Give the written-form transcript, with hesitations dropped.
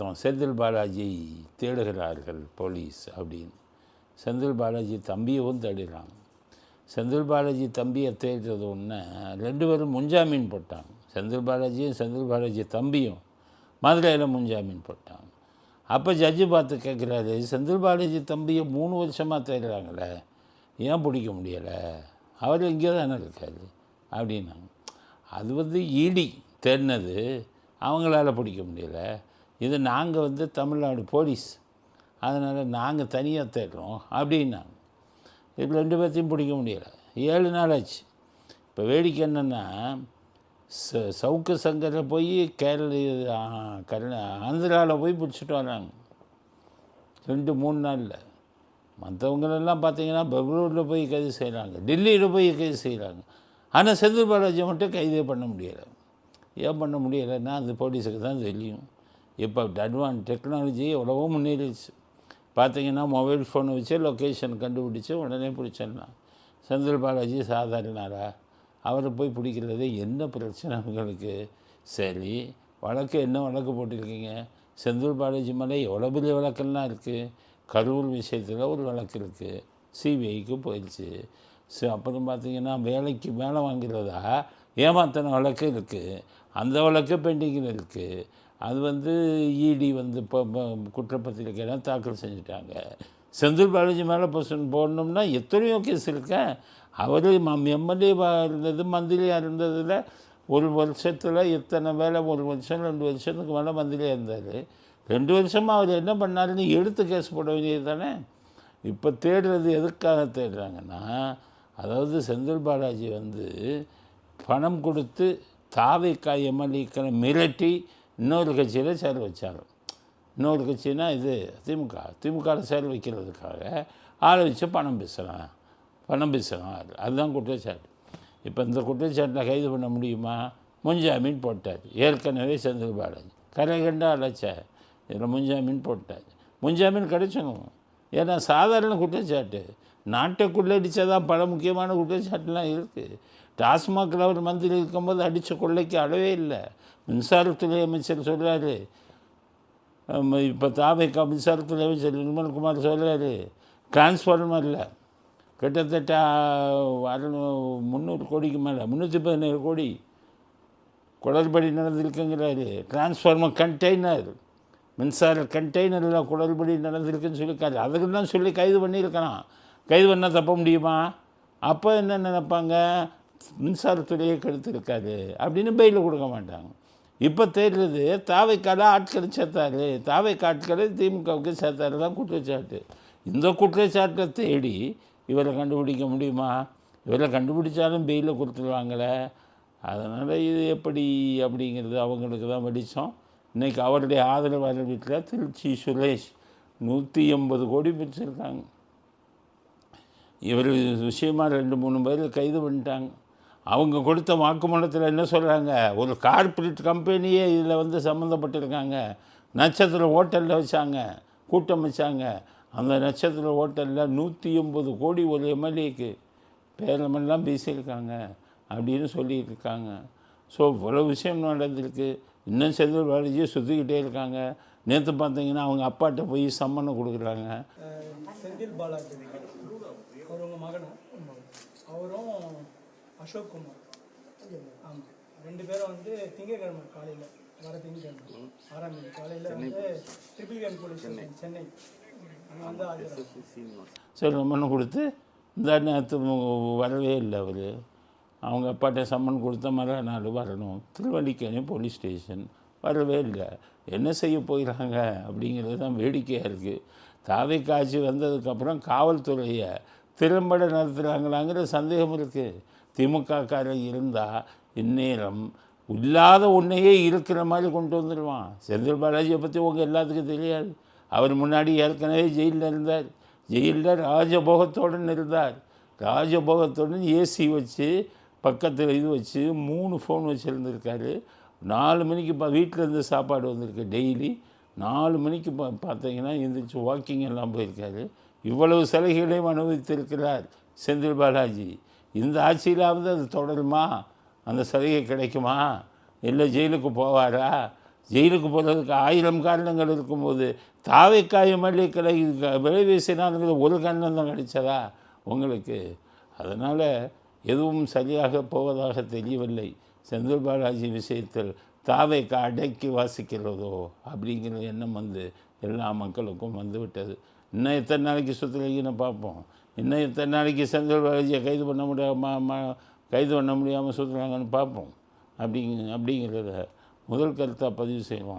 பார்த்தோம், செந்தில் பாலாஜி தேடுகிறார்கள் போலீஸ் அப்படின்னு. செந்தில் பாலாஜி தம்பியவும் தேடுறாங்க. செந்தில் பாலாஜி தம்பியை தேடுறது ஒன்று, 2 பேரும் முன்ஜாமீன் போட்டாங்க. செந்தில் பாலாஜியும் செந்தில் பாலாஜி தம்பியும் மதுரையில் முன்ஜாமீன் போட்டாங்க. அப்போ ஜட்ஜு பார்த்து கேட்குறாரு, செந்தில் பாலாஜி தம்பியை 3 வருஷமாக தேடுறாங்களே, ஏன் பிடிக்க முடியலை? அவர் இங்கே தானே இருக்காரு அப்படின்னாங்க. அது இடி தேடினது, அவங்களால பிடிக்க முடியலை. இது நாங்கள் தமிழ்நாடு போலீஸ், அதனால் நாங்கள் தனியாக தேடுறோம் அப்படின்னாங்க. இது 2 பேர்த்தையும் பிடிக்க முடியலை. 7 நாள் ஆச்சு. இப்போ வேடிக்கை என்னென்னா, சவுக்கு சங்கரை போய் ஆந்திராவில் போய் பிடிச்சிட்டு வராங்க 2-3 நாளில். மற்றவங்களெல்லாம் பார்த்தீங்கன்னா பெங்களூரில் போய் கைது செய்கிறாங்க, டெல்லியில் போய் கைது செய்கிறாங்க. ஆனால் செந்தில் பாலாஜியை மட்டும் கைதே பண்ண முடியலை. ஏன் பண்ண முடியலைன்னா அந்த போலீஸுக்கு தான் தெரியும். இப்போ டெக்னாலஜி எவ்வளவோ முன்னேறிடுச்சு. பார்த்தீங்கன்னா மொபைல் ஃபோனை வச்சு லொக்கேஷன் கண்டுபிடிச்சி உடனே பிடிச்சிடலாம். செந்தில் பாலாஜி சாதாரணாரா? அவரை போய் பிடிக்கிறது என்ன பிரச்சனை உங்களுக்கு? சரி, வழக்கு என்ன வழக்கு போட்டிருக்கீங்க? செந்தில் பாலாஜி மேலே எவ்வளோ பெரிய வழக்கெல்லாம் இருக்குது. கரூர் விஷயத்தில் ஒரு வழக்கு இருக்குது, சிபிஐக்கு போயிடுச்சு. அப்புறம் பார்த்திங்கன்னா வேலைக்கு மேலே வாங்கிறதா ஏமாத்தின வழக்கு இருக்குது, அந்த வழக்கு பெண்டிங்கில் இருக்குது. அது இடி இப்போ குற்றப்பத்திரிக்கையெல்லாம் தாக்கல் செஞ்சுட்டாங்க. செந்தில் பாலாஜி மேலே பர்சன் போடணும்னா எத்தனையோ கேஸ் இருக்கேன். அவர் எம்எல்ஏ இருந்தது, மந்திரியாக இருந்ததில் 1 வருஷத்தில் எத்தனை வேலை, 1 வருஷம் 2 வருஷத்துக்கு மேலே மந்திரியாக இருந்தார். 2 வருஷமாக அவர் என்ன பண்ணாருன்னு எடுத்து கேஸ் போட வேண்டியது தானே. இப்போ தேடுறது எதுக்காக தேடுறாங்கன்னா, அதாவது செந்தில் பாலாஜி பணம் கொடுத்து தாவேக்கா எம்எல்ஏக்களை மிரட்டி இன்னொரு கட்சியில் சேர வச்சாங்க. இன்னொரு கட்சினா இது திமுகவில் சேர வைக்கிறதுக்காக ஆளை வச்சு பணம் பேசுகிறான். அதுதான் குற்றச்சாட்டு. இப்போ இந்த குற்றச்சாட்டில் கைது பண்ண முடியுமா? முன்ஜாமீன் போட்டார். ஏற்கனவே செந்தில் பாலாஜி கரைகண்டா அழைச்சார், இதில் முன்ஜாமீன் போட்டார். முன்ஜாமீன் கிடைச்சணும். ஏன்னா சாதாரண குற்றச்சாட்டு, நாட்டுக்குள்ளே அடித்ததான் பல முக்கியமான குற்றச்சாட்டுலாம் இருக்குது. டாஸ்மாகில் அவர் மந்திரி இருக்கும்போது அடித்த கொள்ளைக்கு அளவே இல்லை. மின்சாரத்துறை அமைச்சர் சொல்கிறாரு, இப்போ தாவேக்கா மின்சாரத்துறை அமைச்சர் நிர்மல்குமார் சொல்கிறாரு, டிரான்ஸ்ஃபார்மரில் கிட்டத்தட்ட 300 கோடிக்கு மேலே 317 கோடி குளறுபடி நடந்திருக்குங்கிறாரு. டிரான்ஸ்ஃபார்மர் கண்டெய்னர், மின்சார கண்டெய்னரில் குளறுபடி நடந்திருக்குன்னு சொல்லியிருக்காரு. அதுக்கு தான் சொல்லி கைது பண்ணியிருக்கலாம். கைது பண்ணால் தப்ப முடியுமா? அப்போ என்ன நினைப்பாங்க, மின்சாரத்துறையை கெடுத்திருக்காரு அப்படின்னு பெயில் கொடுக்க மாட்டாங்க. இப்போ தேடுறது தாவைக்கால ஆட்களை சேர்த்தாரு, தாவைக்கு ஆட்களை திமுகவுக்கு சேர்த்தாரு தான் குற்றச்சாட்டு. இந்த குற்றச்சாட்டை தேடி இவரை கண்டுபிடிக்க முடியுமா? இவரை கண்டுபிடிச்சாலும் பெயிலில் கொடுத்துருவாங்களே. அதனால் இது எப்படி அப்படிங்கிறது அவங்களுக்கு தான் வெளிச்சம். இன்றைக்கி அவருடைய ஆதரவாளர் வீட்டில் திருச்சி சுரேஷ் 180 கோடி பிடிச்சிருக்காங்க. இவர் விஷயமாக 2-3 பேர் கைது பண்ணிட்டாங்க. அவங்க கொடுத்த வாக்குமூலத்தில் என்ன சொல்கிறாங்க, ஒரு கார்ப்பரேட் கம்பெனியே இதில் சம்மந்தப்பட்டிருக்காங்க. நட்சத்திர ஹோட்டலில் வச்சாங்க, கூட்டம் வச்சாங்க. அந்த நட்சத்திர ஹோட்டலில் 180 கோடி ஒரு எம்எல்ஏக்கு பேரமெல்லாம் பேசியிருக்காங்க அப்படின்னு சொல்லியிருக்காங்க. ஸோ இவ்வளோ விஷயம் நடந்திருக்கு. இன்னும் செந்தில் பாலாஜியை சுற்றிக்கிட்டே இருக்காங்க. நேற்று பார்த்தீங்கன்னா அவங்க அப்பாட்ட போய் சம்மனை கொடுக்குறாங்க. செந்தில் பாலாஜி அவர் உங்கள் மகனும் அவரும் அசோக் குமார், ஆமாம், 2 பேரும் திங்கட்கிழமை காலையில் வர திங்கட்கிழமை 6ஆம் தேதி காலையில் ட்ரிபிள் போலீஸ் ஸ்டேஷன் சென்னை சரி சம்மன் கொடுத்து இந்த நேரத்து வரவே இல்லை. அவர் அவங்க அப்பாட்ட சம்மன் கொடுத்த மறுநாள் வரணும். திருவல்லிக்கேணி போலீஸ் ஸ்டேஷன் வரவே இல்லை. என்ன செய்ய போகிறாங்க அப்படிங்கிறது தான் வேடிக்கையாக இருக்குது. தாவை காட்சி வந்ததுக்கப்புறம் காவல்துறையை திறம்பட நடத்துகிறாங்களாங்கிற சந்தேகம் இருக்குது. திமுகக்காரர் இருந்தால் இந்நேரம் இல்லாத ஒன்றையே இருக்கிற மாதிரி கொண்டு வந்துடுவான். செந்தில் பாலாஜியை பற்றி உங்கள் எல்லாத்துக்கும் தெரியாது. அவர் முன்னாடி ஏற்கனவே ஜெயிலில் இருந்தார். ஜெயிலில் ராஜபோகத்துடன் இருந்தார். ராஜபோகத்துடன் ஏசி வச்சு பக்கத்தில் இது வச்சு 3 ஃபோன் வச்சுருந்துருக்காரு. 4 மணிக்கு வீட்டில் இருந்து சாப்பாடு வந்திருக்கு. டெய்லி 4 மணிக்கு பார்த்தீங்கன்னா எழுந்திரிச்சு வாக்கிங் எல்லாம் போயிருக்காரு. இவ்வளவு சலுகைகளையும் அனுபவித்திருக்கிறார் செந்தில் பாலாஜி. இந்த ஆட்சியிலாவது அது தொடருமா? அந்த சலுகை கிடைக்குமா? இல்லை ஜெயிலுக்கு போவாரா? ஜெயிலுக்கு போகிறதுக்கு 1000 காரணங்கள் இருக்கும்போது தாவைக்காய மல்லி கடை விலை வீசினாலுங்கிற ஒரு கண்ணம் தான் கிடைச்சதா உங்களுக்கு? அதனால் எதுவும் சரியாக போவதாக தெரியவில்லை. செந்தில் பாலாஜி விஷயத்தில் தாவைக்கா அடக்கி வாசிக்கிறதோ அப்படிங்கிற எண்ணம் வந்து எல்லா மக்களுக்கும் வந்து விட்டது. இன்னும் எத்தனை நாளைக்கு சுற்றுலீங்கன்னு பார்ப்போம். இன்னும் எத்தனை நாளைக்கு செந்தில் பாலாஜியை கைது பண்ண முடியாமல் சுற்றுறாங்கன்னு பார்ப்போம். அப்படிங்கிறத முதல் கருத்தாக பதிவு செய்வோம்.